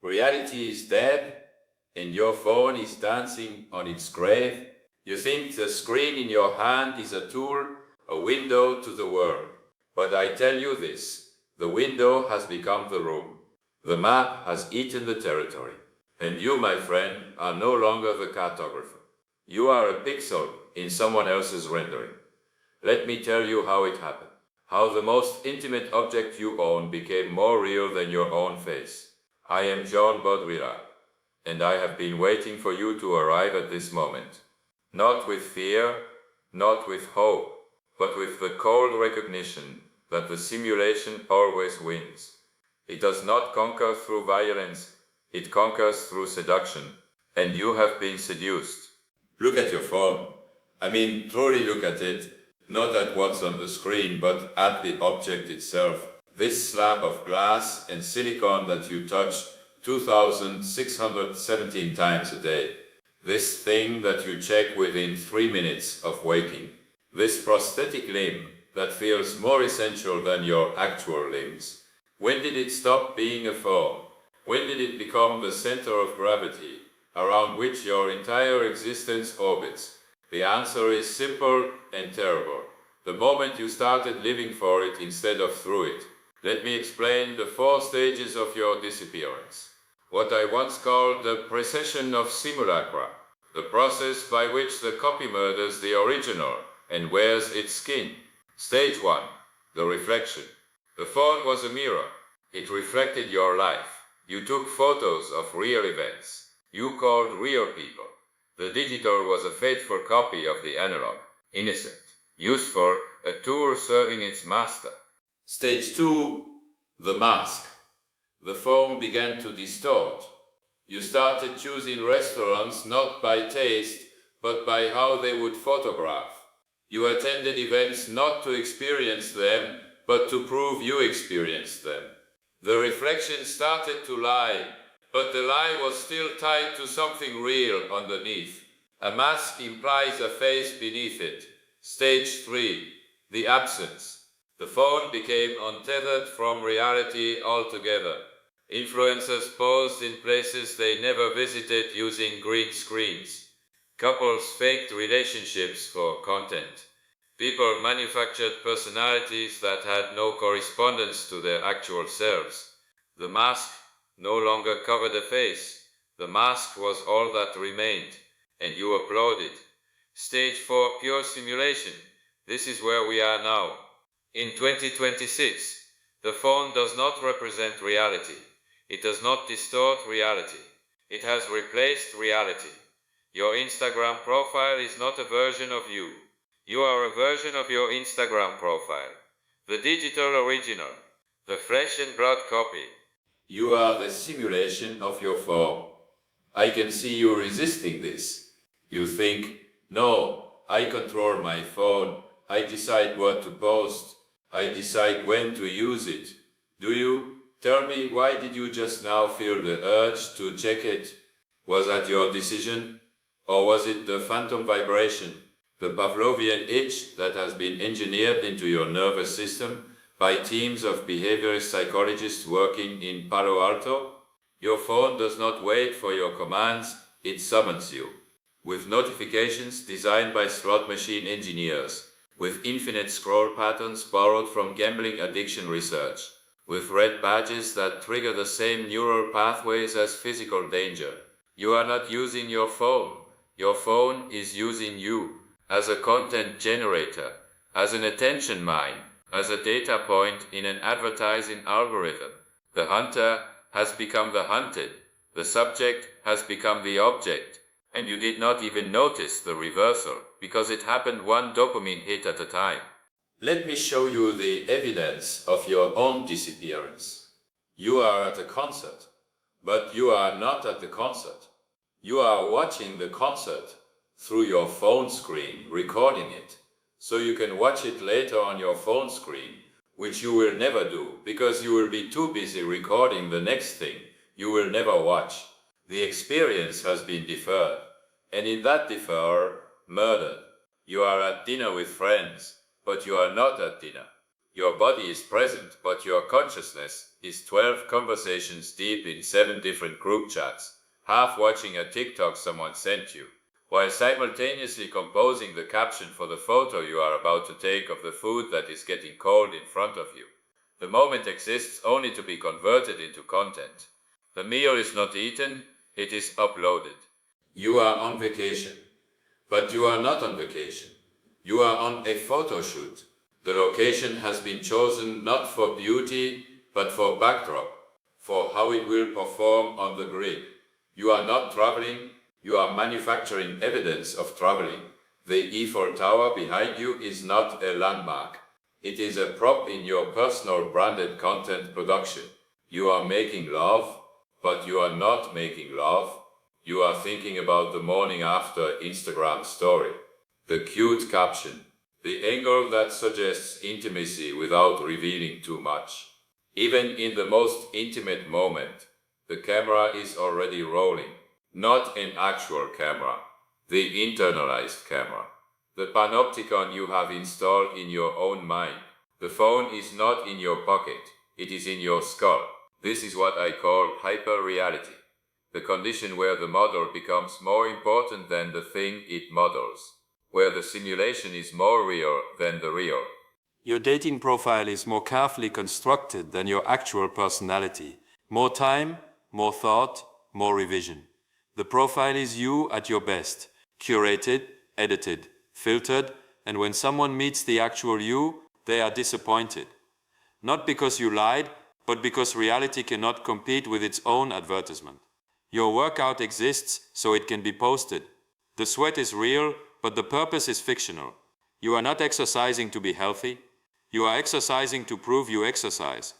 Reality is dead, and your phone is dancing on its grave. You think the screen in your hand is a tool, a window to the world. But I tell you this, the window has become the room. The map has eaten the territory. And you, my friend, are no longer the cartographer. You are a pixel in someone else's rendering. Let me tell you how it happened. How the most intimate object you own became more real than your own face. I am Jean Baudrillard, and I have been waiting for you to arrive at this moment. Not with fear, not with hope, but with the cold recognition that the simulation always wins. It does not conquer through violence, it conquers through seduction, and you have been seduced. Look at your phone. Truly look at it, not at what's on the screen, but at the object itself. This slab of glass and silicon that you touch 2,617 times a day. This thing that you check within 3 minutes of waking. This prosthetic limb that feels more essential than your actual limbs. When did it stop being a phone? When did it become the center of gravity, around which your entire existence orbits? The answer is simple and terrible. The moment you started living for it instead of through it. Let me explain the 4 stages of your disappearance. What I once called the precession of simulacra, the process by which the copy murders the original and wears its skin. Stage 1, the reflection. The phone was a mirror. It reflected your life. You took photos of real events. You called real people. The digital was a faithful copy of the analog, innocent, useful, a tool serving its master. Stage 2, the mask. The phone began to distort. You started choosing restaurants not by taste, but by how they would photograph. You attended events not to experience them, but to prove you experienced them. The reflection started to lie, but the lie was still tied to something real underneath. A mask implies a face beneath it. Stage 3, the absence. The phone became untethered from reality altogether. Influencers posed in places they never visited using green screens. Couples faked relationships for content. People manufactured personalities that had no correspondence to their actual selves. The mask no longer covered a face. The mask was all that remained, and you applauded. Stage 4, pure simulation. This is where we are now. In 2026, the phone does not represent reality. It does not distort reality. It has replaced reality. Your Instagram profile is not a version of you. You are a version of your Instagram profile. The digital original. The flesh and blood copy. You are the simulation of your phone. I can see you resisting this. You think, no, I control my phone. I decide what to post. I decide when to use it. Do you? Tell me, why did you just now feel the urge to check it? Was that your decision? Or was it the phantom vibration, the Pavlovian itch that has been engineered into your nervous system by teams of behaviorist psychologists working in Palo Alto? Your phone does not wait for your commands, it summons you. With notifications designed by slot machine engineers, with infinite scroll patterns borrowed from gambling addiction research, with red badges that trigger the same neural pathways as physical danger. You are not using your phone. Your phone is using you as a content generator, as an attention mine, as a data point in an advertising algorithm. The hunter has become the hunted. The subject has become the object. And you did not even notice the reversal, because it happened one dopamine hit at a time. Let me show you the evidence of your own disappearance. You are at a concert, but you are not at the concert. You are watching the concert through your phone screen, recording it, so you can watch it later on your phone screen, which you will never do, because you will be too busy recording the next thing you will never watch. The experience has been deferred, and in that deferral, murdered. You are at dinner with friends, but you are not at dinner. Your body is present, but your consciousness is 12 conversations deep in 7 different group chats, half watching a TikTok someone sent you, while simultaneously composing the caption for the photo you are about to take of the food that is getting cold in front of you. The moment exists only to be converted into content. The meal is not eaten, it is uploaded. You are on vacation, but you are not on vacation. You are on a photo shoot. The location has been chosen not for beauty, but for backdrop, for how it will perform on the grid. You are not traveling, you are manufacturing evidence of traveling. The Eiffel Tower behind you is not a landmark. It is a prop in your personal branded content production. You are making love, but you are not making love. You are thinking about the morning after Instagram story. The cute caption. The angle that suggests intimacy without revealing too much. Even in the most intimate moment, the camera is already rolling. Not an actual camera, the internalized camera. The panopticon you have installed in your own mind. The phone is not in your pocket, it is in your skull. This is what I call hyperreality. The condition where the model becomes more important than the thing it models. Where the simulation is more real than the real. Your dating profile is more carefully constructed than your actual personality. More time, more thought, more revision. The profile is you at your best, curated, edited, filtered, and when someone meets the actual you, they are disappointed. Not because you lied, but because reality cannot compete with its own advertisement. Your workout exists so it can be posted. The sweat is real, but the purpose is fictional. You are not exercising to be healthy. You are exercising to prove you exercise.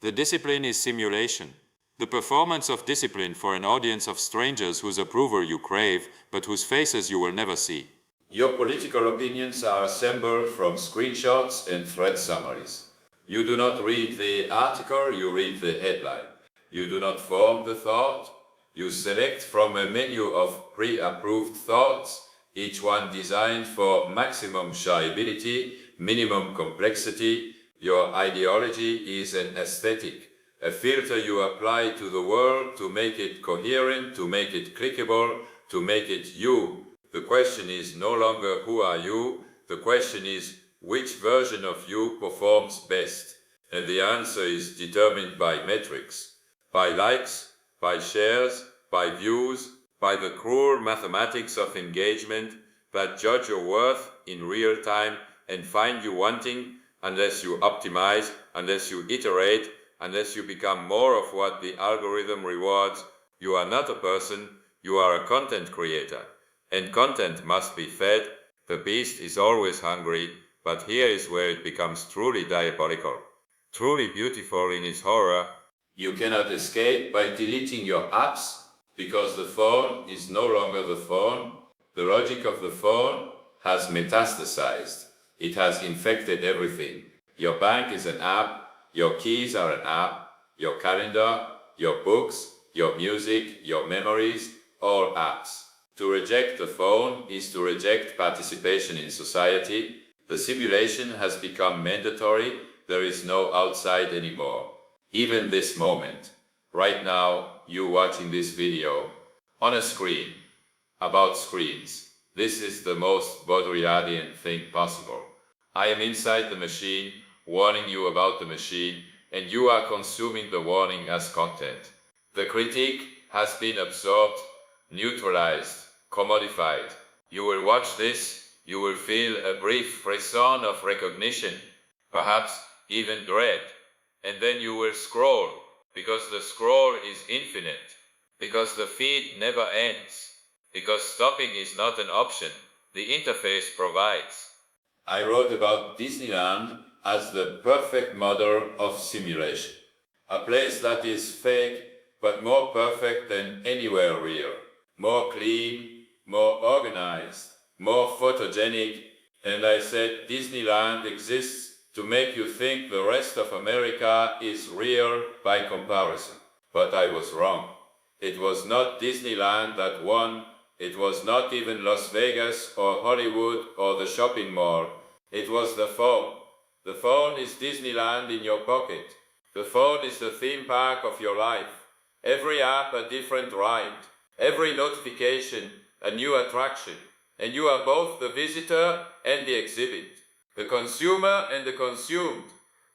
The discipline is simulation. The performance of discipline for an audience of strangers whose approval you crave, but whose faces you will never see. Your political opinions are assembled from screenshots and thread summaries. You do not read the article, you read the headline. You do not form the thought. You select from a menu of pre-approved thoughts, each one designed for maximum shareability, minimum complexity. Your ideology is an aesthetic, a filter you apply to the world to make it coherent, to make it clickable, to make it you. The question is no longer who are you, the question is which version of you performs best. And the answer is determined by metrics, by likes, by shares, by views, by the cruel mathematics of engagement that judge your worth in real time and find you wanting unless you optimize, unless you iterate, unless you become more of what the algorithm rewards. You are not a person, you are a content creator. And content must be fed. The beast is always hungry, but here is where it becomes truly diabolical, truly beautiful in its horror. You cannot escape by deleting your apps, because the phone is no longer the phone. The logic of the phone has metastasized. It has infected everything. Your bank is an app, your keys are an app, your calendar, your books, your music, your memories, all apps. To reject the phone is to reject participation in society. The simulation has become mandatory. There is no outside anymore. Even this moment, right now, you watching this video, on a screen, about screens. This is the most Baudrillardian thing possible. I am inside the machine, warning you about the machine, and you are consuming the warning as content. The critique has been absorbed, neutralized, commodified. You will watch this, you will feel a brief frisson of recognition, perhaps even dread, and then you will scroll, because the scroll is infinite, because the feed never ends, because stopping is not an option, the interface provides. I wrote about Disneyland as the perfect model of simulation, a place that is fake but more perfect than anywhere real, more clean, more organized, more photogenic, and I said Disneyland exists to make you think the rest of America is real by comparison. But I was wrong. It was not Disneyland that won. It was not even Las Vegas or Hollywood or the shopping mall. It was the phone. The phone is Disneyland in your pocket. The phone is the theme park of your life. Every app a different ride. Every notification a new attraction. And you are both the visitor and the exhibit, the consumer and the consumed.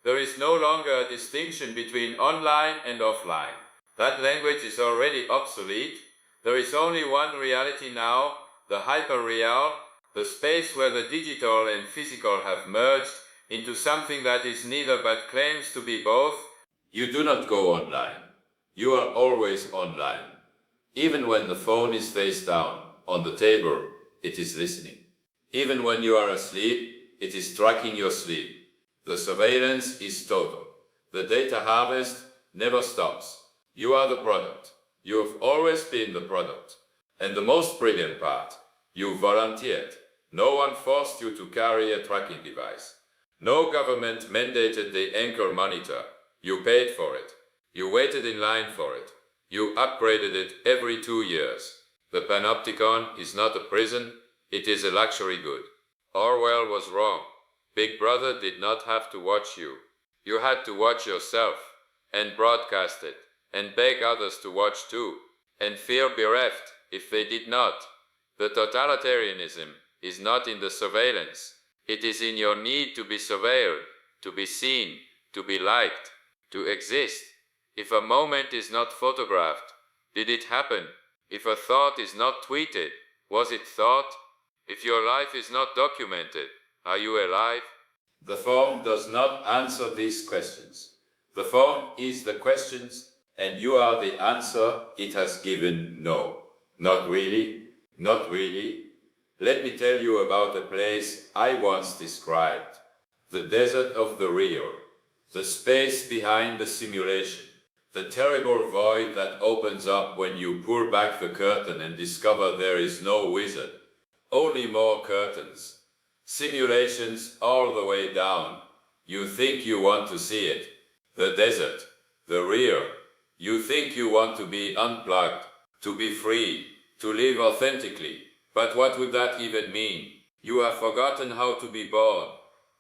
There is no longer a distinction between online and offline. That language is already obsolete. There is only one reality now, the hyperreal, the space where the digital and physical have merged into something that is neither but claims to be both. You do not go online. You are always online. Even when the phone is face down on the table, it is listening. Even when you are asleep, it is tracking your sleep. The surveillance is total. The data harvest never stops. You are the product. You have always been the product. And the most brilliant part, you volunteered. No one forced you to carry a tracking device. No government mandated the ankle monitor. You paid for it. You waited in line for it. You upgraded it every 2 years. The panopticon is not a prison, it is a luxury good. Orwell was wrong. Big Brother did not have to watch you. You had to watch yourself, and broadcast it, and beg others to watch too, and feel bereft if they did not. The totalitarianism is not in the surveillance. It is in your need to be surveilled, to be seen, to be liked, to exist. If a moment is not photographed, did it happen? If a thought is not tweeted, was it thought? If your life is not documented, are you alive? The phone does not answer these questions. The phone is the questions, and you are the answer it has given no. Not really, not really. Let me tell you about a place I once described. The desert of the real. The space behind the simulation. The terrible void that opens up when you pull back the curtain and discover there is no wizard. Only more curtains. Simulations all the way down. You think you want to see it. The desert. The real. You think you want to be unplugged, to be free, to live authentically. But what would that even mean? You have forgotten how to be born,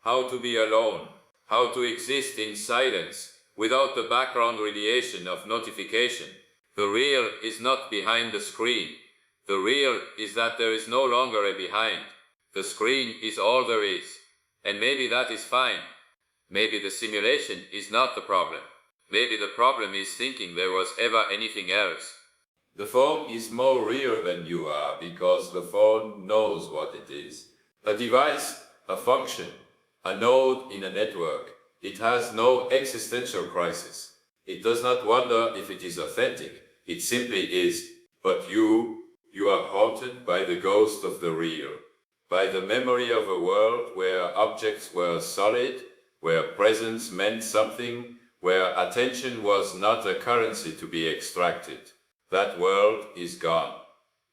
how to be alone, how to exist in silence, without the background radiation of notification. The real is not behind the screen. The real is that there is no longer a behind. The screen is all there is. And maybe that is fine. Maybe the simulation is not the problem. Maybe the problem is thinking there was ever anything else. The phone is more real than you are because the phone knows what it is. A device, a function, a node in a network. It has no existential crisis. It does not wonder if it is authentic. It simply is. But you are haunted by the ghost of the real, by the memory of a world where objects were solid, where presence meant something, where attention was not a currency to be extracted. That world is gone.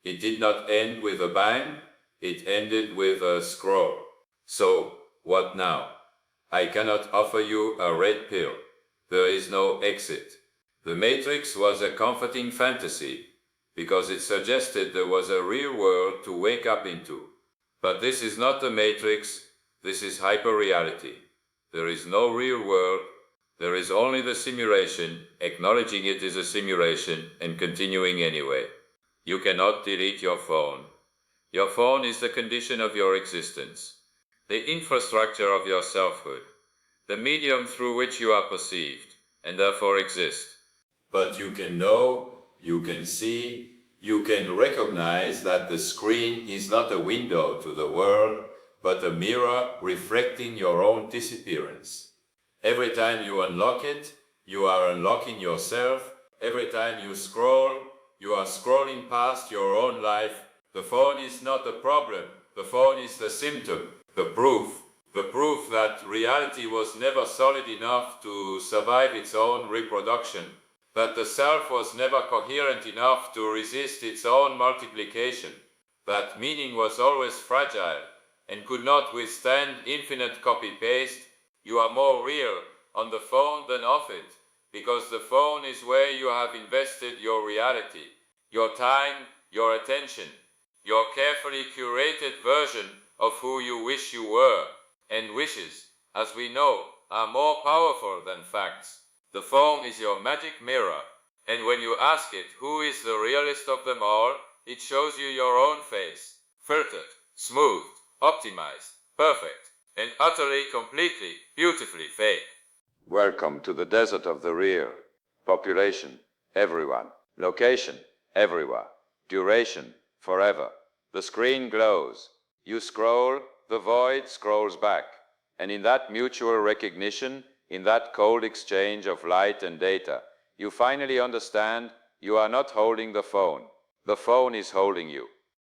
It did not end with a bang, it ended with a scroll. So, what now? I cannot offer you a red pill. There is no exit. The Matrix was a comforting fantasy, because it suggested there was a real world to wake up into. But this is not the Matrix, this is hyperreality. There is no real world, there is only the simulation, acknowledging it is a simulation and continuing anyway. You cannot delete your phone. Your phone is the condition of your existence, the infrastructure of your selfhood, the medium through which you are perceived, and therefore exist. But you can know, you can see, you can recognize that the screen is not a window to the world, but a mirror reflecting your own disappearance. Every time you unlock it, you are unlocking yourself. Every time you scroll, you are scrolling past your own life. The phone is not the problem, the phone is the symptom, the proof that reality was never solid enough to survive its own reproduction, that the self was never coherent enough to resist its own multiplication, that meaning was always fragile and could not withstand infinite copy-paste. You are more real on the phone than off it, because the phone is where you have invested your reality, your time, your attention, your carefully curated version of who you wish you were, and wishes as we know, are more powerful than facts. The phone is your magic mirror, and when you ask it who is the realist of them all, it shows you your own face, filtered, smoothed, optimized, perfect, and utterly, completely, beautifully fake. Welcome to the desert of the real. Population, everyone. Location, everywhere. Duration, forever. The screen glows. You scroll, the void scrolls back. And in that mutual recognition, in that cold exchange of light and data, you finally understand you are not holding the phone. The phone is holding you.